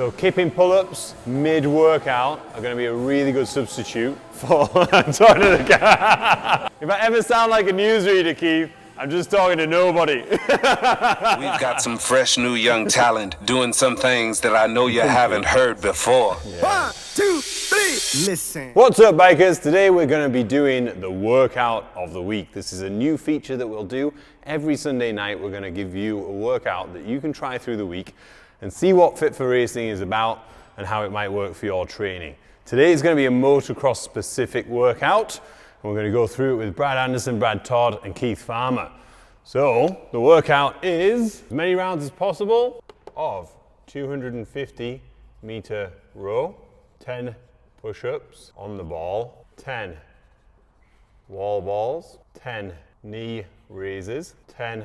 So kipping pull-ups mid-workout are going to be a really good substitute for I'm talking to the guy. If I ever sound like a newsreader, Keith, I'm just talking to nobody. We've got some fresh new young talent doing some things that I know you haven't heard before. Yeah. 1, 2, 3, listen. What's up, bikers? Today we're going to be doing the workout of the week. This is a new feature that we'll do. Every Sunday night we're going to give you a workout that you can try through the week and see what Fit for Racing is about and how it might work for your training. Today is going to be a motocross specific workout. We're going to go through it with Brad Anderson, Brad Todd and Keith Farmer. So the workout is as many rounds as possible of 250 meter row, 10 push-ups on the ball, 10 wall balls, 10 knee raises, 10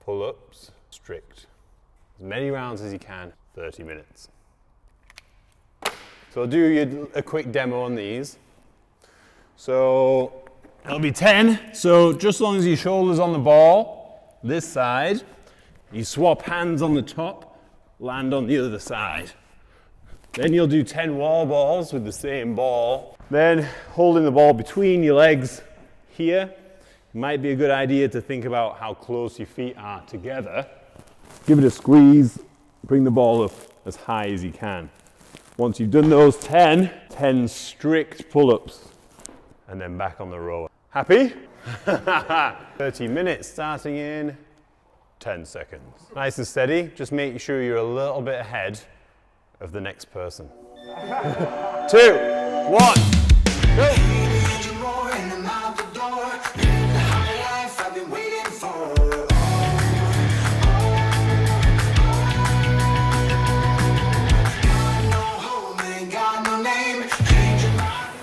pull-ups, strict. As many rounds as you can, 30 minutes. So I'll do you a quick demo on these. So it'll be 10. So just as long as your shoulder's on the ball, this side, you swap hands on the top, land on the other side. Then you'll do 10 wall balls with the same ball. Then holding the ball between your legs here, might be a good idea to think about how close your feet are together. Give it a squeeze, bring the ball up as high as you can. Once you've done those 10 strict pull-ups, and then back on the rower. Happy? 30 minutes starting in 10 seconds. Nice and steady, just making sure you're a little bit ahead of the next person. 2, 1, go!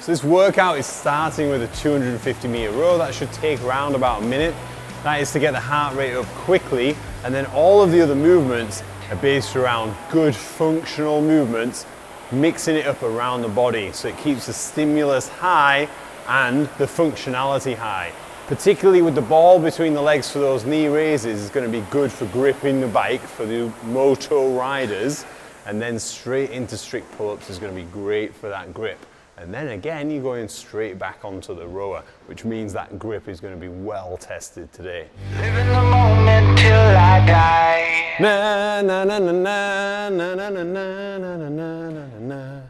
So this workout is starting with a 250 meter row. That should take around about a minute. That is to get the heart rate up quickly, and then all of the other movements are based around good functional movements, mixing it up around the body so it keeps the stimulus high and the functionality high. Particularly with the ball between the legs for those knee raises is going to be good for gripping the bike for the moto riders, and then straight into strict pull-ups is going to be great for that grip. And then again, you're going straight back onto the rower, which means that grip is going to be well tested today. Living the moment till I die. Na na na na na na na na na na na na.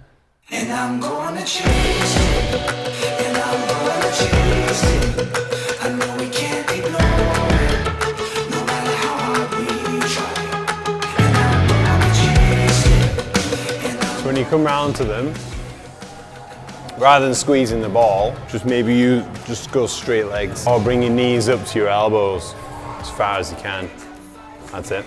And I'm gonna chase it. And I'm gonna chase it. I know we can't ignore it, no matter how hard we try. And I'm gonna chase it. So when you come round to them, rather than squeezing the ball, just maybe you just go straight legs or bring your knees up to your elbows as far as you can. That's it.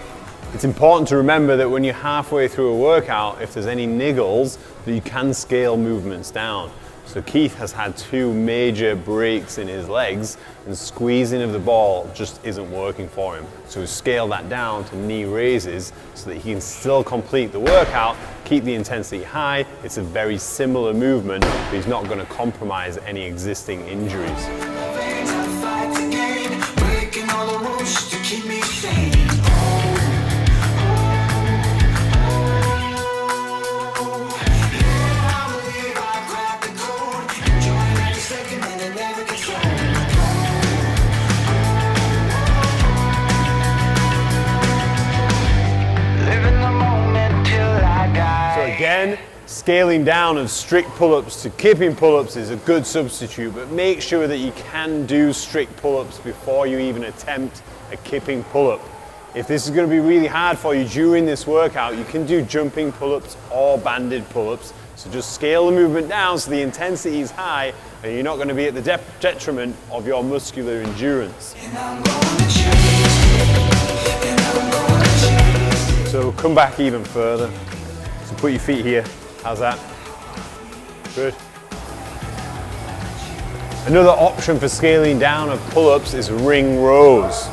It's important to remember that when you're halfway through a workout, if there's any niggles, that you can scale movements down. So Keith has had 2 major breaks in his legs, and squeezing of the ball just isn't working for him. So we scale that down to knee raises so that he can still complete the workout, keep the intensity high. It's a very similar movement, but he's not going to compromise any existing injuries. Breaking all the rules to keep me sane. Again, scaling down of strict pull-ups to kipping pull-ups is a good substitute, but make sure that you can do strict pull-ups before you even attempt a kipping pull-up. If this is going to be really hard for you during this workout, you can do jumping pull-ups or banded pull-ups. So just scale the movement down so the intensity is high and you're not going to be at the detriment of your muscular endurance. So come back even further. So put your feet here. How's that? Good. Another option for scaling down of pull-ups is ring rows.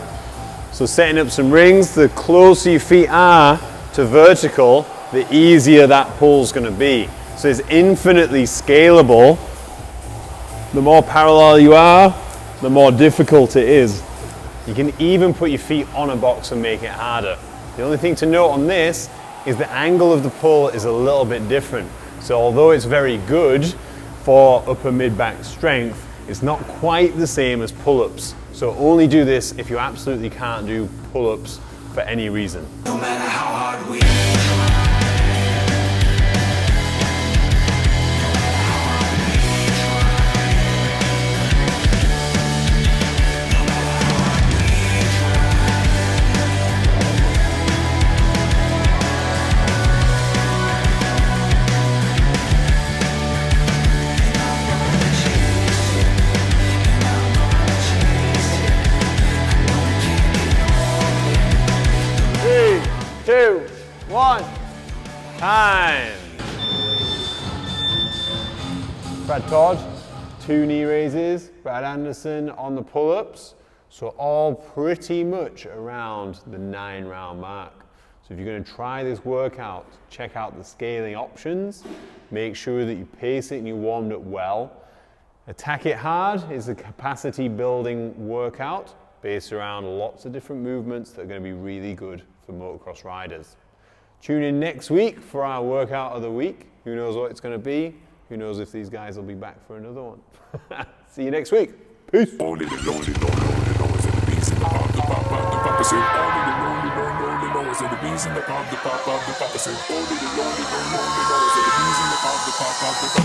So setting up some rings, the closer your feet are to vertical, the easier that pull's going to be. So it's infinitely scalable. The more parallel you are, the more difficult it is. You can even put your feet on a box and make it harder. The only thing to note on this is the angle of the pull is a little bit different. So although it's very good for upper mid-back strength, it's not quite the same as pull-ups. So only do this if you absolutely can't do pull-ups for any reason. No matter how hard we Three, two, one, time. Brad Todd, 2 knee raises. Brad Anderson on the pull-ups. So all pretty much around the 9-round mark. So if you're going to try this workout, check out the scaling options. Make sure that you pace it and you warmed it well. Attack It Hard is a capacity building workout based around lots of different movements that are going to be really good for motocross riders. Tune in next week for our workout of the week. Who knows what it's going to be? Who knows if these guys will be back for another one? See you next week. Peace. Only the lonely knows and the bees in the pop, the pop, the papa say. Only the lonely knows and the bees in the pop, the pop, the papa say. Only the lonely knows and the bees in the pop, the pop, the papa say.